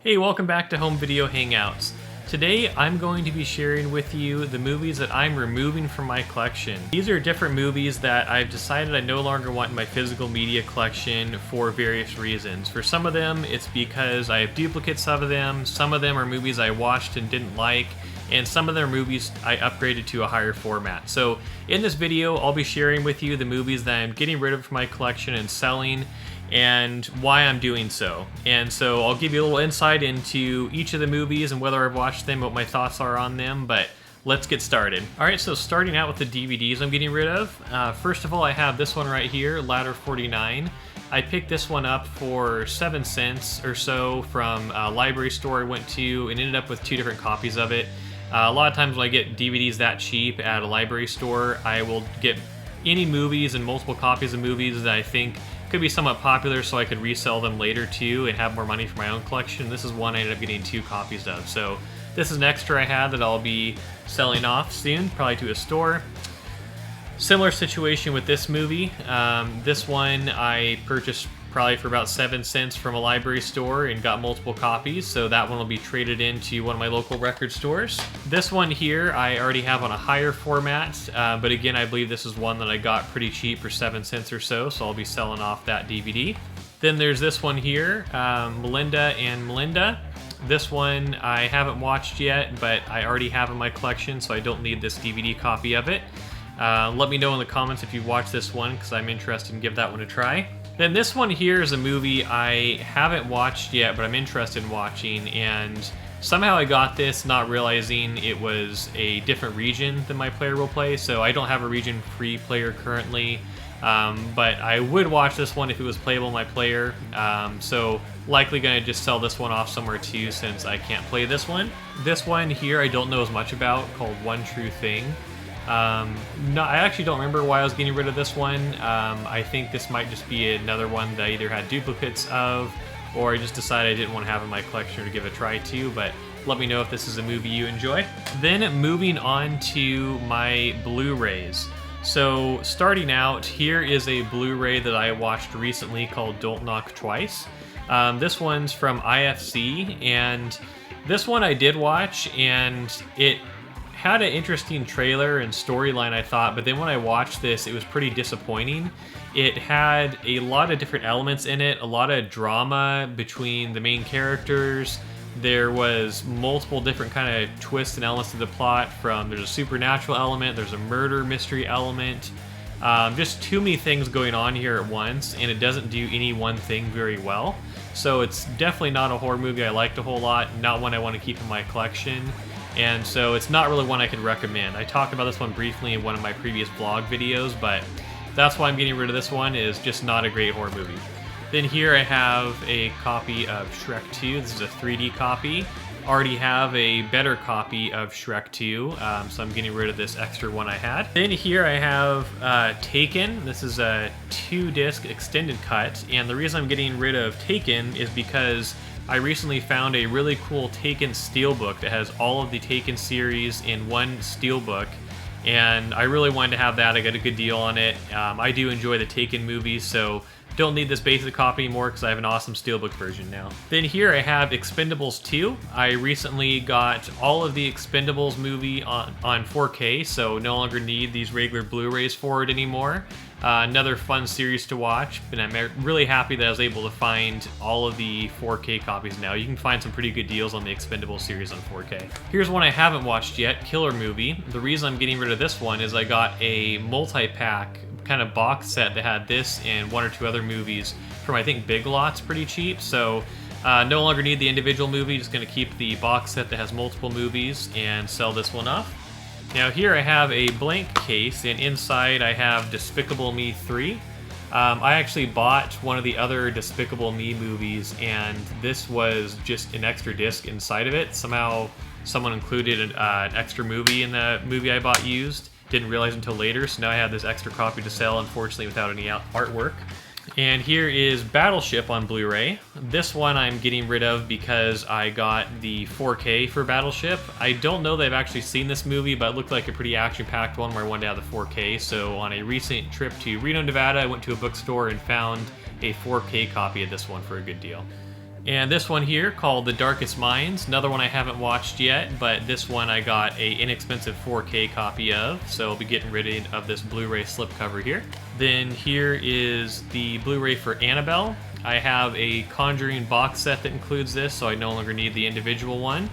Hey, welcome back to Home Video Hangouts. Today I'm going to be sharing with you the movies that I'm removing from my collection. These are different movies that I've decided I no longer want in my physical media collection for various reasons. For some of them, it's because I have duplicates of them, some of them are movies I watched and didn't like, and some of them are movies I upgraded to a higher format. So in this video, I'll be sharing with you the movies that I'm getting rid of from my collection and selling, and why I'm doing so. And so I'll give you a little insight into each of the movies and whether I've watched them, what my thoughts are on them, but let's get started. Alright, so starting out with the DVDs I'm getting rid of. First of all, I have this one right here, Ladder 49. I picked this one up for 7 cents or so from a library store I went to and ended up with 2 different copies of it. A lot of times when I get DVDs that cheap at a library store, I will get any movies and multiple copies of movies that I think could be somewhat popular so I could resell them later too and have more money for my own collection. This is one I ended up getting 2 copies of. So this is an extra I had that I'll be selling off soon, probably to a store. Similar situation with this movie. This one I purchased probably for about 7 cents from a library store and got multiple copies, so that one will be traded into one of my local record stores. This one here I already have on a higher format, but again I believe this is one that I got pretty cheap for 7 cents or so, so I'll be selling off that DVD. Then there's this one here, Melinda and Melinda. This one I haven't watched yet, but I already have in my collection, so I don't need this DVD copy of it. Let me know in the comments if you've watched this one, because I'm interested in give that one a try. Then this one here is a movie I haven't watched yet, but I'm interested in watching, and somehow I got this not realizing it was a different region than my player will play, so I don't have a region-free player currently, but I would watch this one if it was playable in my player, so likely going to just sell this one off somewhere too since I can't play this one. This one here I don't know as much about, called One True Thing. No, I actually don't remember why I was getting rid of this one. I think this might just be another one that I either had duplicates of, or I just decided I didn't want to have in my collection to give a try to, but let me know if this is a movie you enjoy. Then moving on to my Blu-rays. So starting out, here is a Blu-ray that I watched recently called Don't Knock Twice. This one's from IFC, and this one I did watch, and it had an interesting trailer and storyline, I thought, but then when I watched this, it was pretty disappointing. It had a lot of different elements in it, a lot of drama between the main characters. There was multiple different kind of twists and elements to the plot. There's a supernatural element, there's a murder mystery element. Just too many things going on here at once, and it doesn't do any one thing very well. So it's definitely not a horror movie I liked a whole lot, not one I want to keep in my collection. And so it's not really one I could recommend. I talked about this one briefly in one of my previous vlog videos, but that's why I'm getting rid of this one, is just not a great horror movie. Then here I have a copy of Shrek 2. This is a 3D copy. Already have a better copy of Shrek 2, so I'm getting rid of this extra one I had. Then here I have Taken. This is a 2-disc extended cut, and the reason I'm getting rid of Taken is because I recently found a really cool Taken steelbook that has all of the Taken series in one steelbook, and I really wanted to have that. I got a good deal on it. I do enjoy the Taken movies, so don't need this basic copy anymore because I have an awesome steelbook version now. Then here I have Expendables 2. I recently got all of the Expendables movie on 4K, so no longer need these regular Blu-rays for it anymore. Another fun series to watch, and I'm really happy that I was able to find all of the 4K copies now. You can find some pretty good deals on the Expendables series on 4K. Here's one I haven't watched yet, Killer Movie. The reason I'm getting rid of this one is I got a multi-pack kind of box set that had this and 1 or 2 other movies from I think Big Lots pretty cheap, so no longer need the individual movie, just going to keep the box set that has multiple movies and sell this one off. Now here I have a blank case, and inside I have Despicable Me 3. I actually bought one of the other Despicable Me movies, and this was just an extra disc inside of it. Somehow someone included an extra movie in the movie I bought used. Didn't realize until later, so now I have this extra copy to sell, unfortunately without any artwork. And here is Battleship on Blu-ray. This one I'm getting rid of because I got the 4K for Battleship. I don't know that I've actually seen this movie, but it looked like a pretty action-packed one where I wanted to have the 4K. So on a recent trip to Reno, Nevada, I went to a bookstore and found a 4K copy of this one for a good deal. And this one here called The Darkest Minds, another one I haven't watched yet, but this one I got a inexpensive 4K copy of, so I'll be getting rid of this Blu-ray slipcover here. Then here is the Blu-ray for Annabelle. I have a Conjuring box set that includes this, so I no longer need the individual one.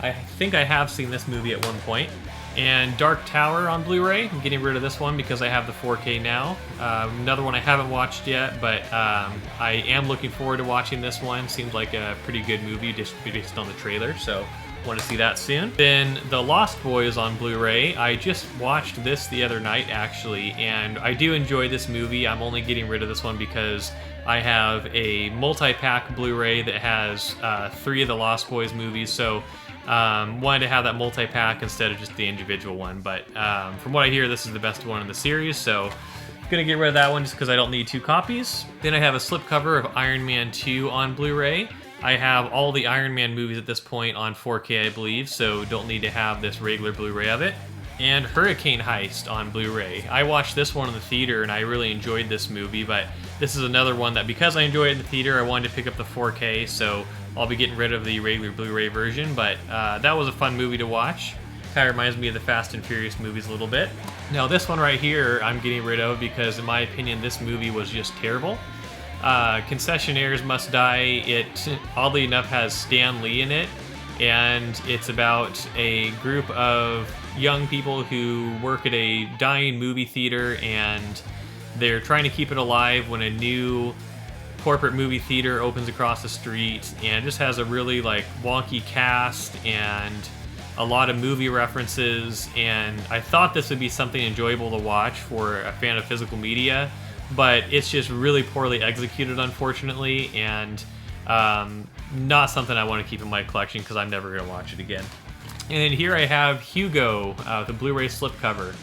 I think I have seen this movie at one point. And Dark Tower on Blu-ray, I'm getting rid of this one because I have the 4K now. Another one I haven't watched yet, but I am looking forward to watching this one. Seems like a pretty good movie just based on the trailer, so want to see that soon. Then The Lost Boys on Blu-ray. I just watched this the other night, actually, and I do enjoy this movie. I'm only getting rid of this one because I have a multi-pack Blu-ray that has 3 of the Lost Boys movies, so wanted to have that multi-pack instead of just the individual one, but from what I hear, this is the best one in the series, so gonna get rid of that one just because I don't need 2 copies. Then I have a slipcover of Iron Man 2 on Blu-ray. I have all the Iron Man movies at this point on 4K, I believe, so don't need to have this regular Blu-ray of it. And Hurricane Heist on Blu-ray. I watched this one in the theater and I really enjoyed this movie, but this is another one that because I enjoyed it in the theater, I wanted to pick up the 4K, so I'll be getting rid of the regular Blu-ray version, but that was a fun movie to watch. Kind of reminds me of the Fast and Furious movies a little bit. Now this one right here I'm getting rid of because in my opinion this movie was just terrible. Concessionaires Must Die, it oddly enough has Stan Lee in it, and it's about a group of young people who work at a dying movie theater and they're trying to keep it alive when a new corporate movie theater opens across the street, and it just has a really like wonky cast and a lot of movie references, and I thought this would be something enjoyable to watch for a fan of physical media, but it's just really poorly executed, unfortunately, and not something I want to keep in my collection because I'm never going to watch it again. And then here I have Hugo, the Blu-ray slipcover.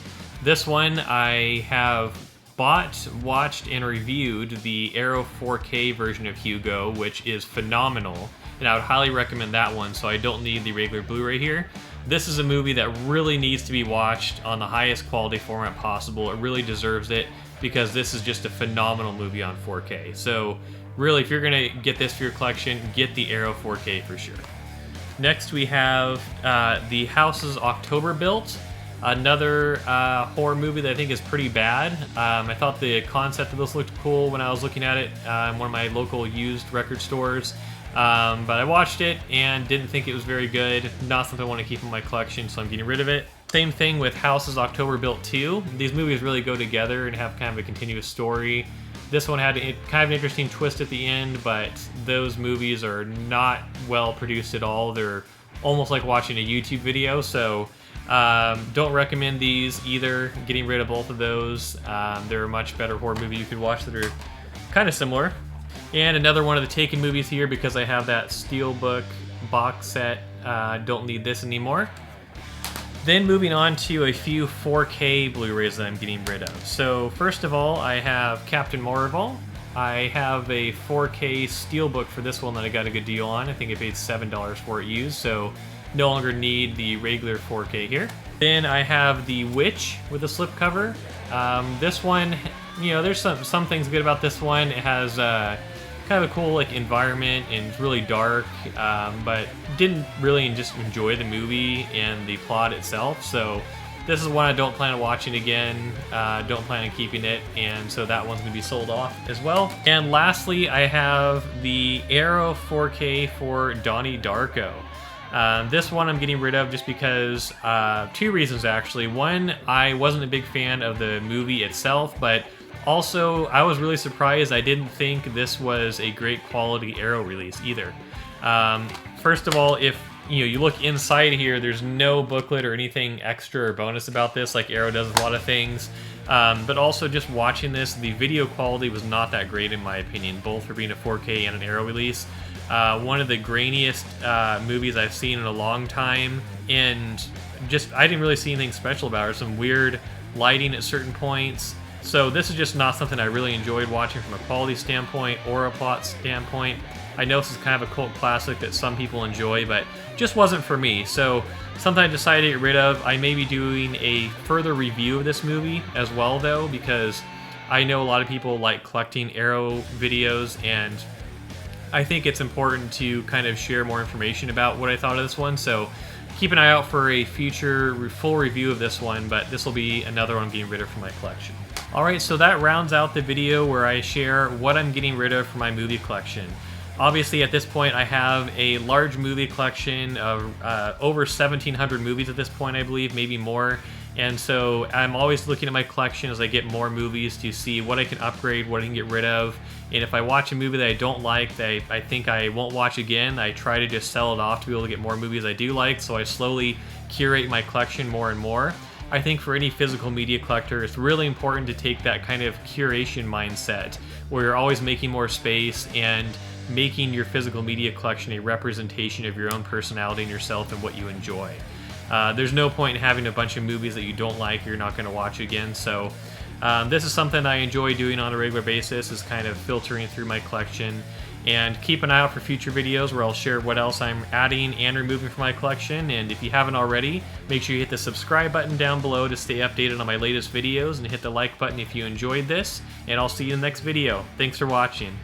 This one I have bought, watched, and reviewed the Arrow 4K version of Hugo, which is phenomenal, and I would highly recommend that one, so I don't need the regular Blu-ray here. This is a movie that really needs to be watched on the highest quality format possible. It really deserves it because this is just a phenomenal movie on 4K. So really, if you're gonna get this for your collection, get the Arrow 4K for sure. Next we have The Houses October Built, another horror movie that I think is pretty bad. I thought the concept of this looked cool when I was looking at it in one of my local used record stores, but I watched it and didn't think it was very good. Not something I want to keep in my collection, so I'm getting rid of it. Same thing with Houses October Built 2. These movies really go together and have kind of a continuous story. This one had kind of an interesting twist at the end, but those movies are not well produced at all. They're almost like watching a YouTube video, so don't recommend these either. Getting rid of both of those. They're a much better horror movie you could watch that are kind of similar. And another one of the Taken movies here because I have that Steelbook box set. Don't need this anymore. Then moving on to a few 4K Blu-rays that I'm getting rid of. So first of all, I have Captain Marvel. I have a 4K Steelbook for this one that I got a good deal on. I think I paid $7 for it used, so no longer need the regular 4K here. Then I have The Witch with a slipcover. This one, you know, there's some things good about this one. It has kind of a cool like environment and it's really dark, but didn't really just enjoy the movie and the plot itself. So this is one I don't plan on watching again. Don't plan on keeping it, and so that one's gonna be sold off as well. And lastly, I have the Arrow 4K for Donnie Darko. This one I'm getting rid of just because, 2 reasons actually. One, I wasn't a big fan of the movie itself, but also I was really surprised. I didn't think this was a great quality Arrow release either. First of all, if you look inside here, there's no booklet or anything extra or bonus about this like Arrow does with a lot of things. But also just watching this, the video quality was not that great in my opinion, both for being a 4K and an Arrow release. One of the grainiest movies I've seen in a long time, and just I didn't really see anything special about it. Some weird lighting at certain points. So this is just not something I really enjoyed watching from a quality standpoint or a plot standpoint. I know this is kind of a cult classic that some people enjoy, but just wasn't for me. So something I decided to get rid of. I may be doing a further review of this movie as well though, because I know a lot of people like collecting Arrow videos, and I think it's important to kind of share more information about what I thought of this one, so keep an eye out for a future full review of this one, but this will be another one I'm getting rid of from my collection. Alright, so that rounds out the video where I share what I'm getting rid of from my movie collection. Obviously, at this point, I have a large movie collection of over 1,700 movies at this point, I believe, maybe more. And so I'm always looking at my collection as I get more movies to see what I can upgrade, what I can get rid of. And if I watch a movie that I don't like, that I think I won't watch again, I try to just sell it off to be able to get more movies I do like. So I slowly curate my collection more and more. I think for any physical media collector, it's really important to take that kind of curation mindset where you're always making more space and making your physical media collection a representation of your own personality and yourself and what you enjoy. There's no point in having a bunch of movies that you don't like or you're not going to watch again. So this is something I enjoy doing on a regular basis, is kind of filtering through my collection. And keep an eye out for future videos where I'll share what else I'm adding and removing from my collection. And if you haven't already, make sure you hit the subscribe button down below to stay updated on my latest videos, and hit the like button if you enjoyed this. And I'll see you in the next video. Thanks for watching.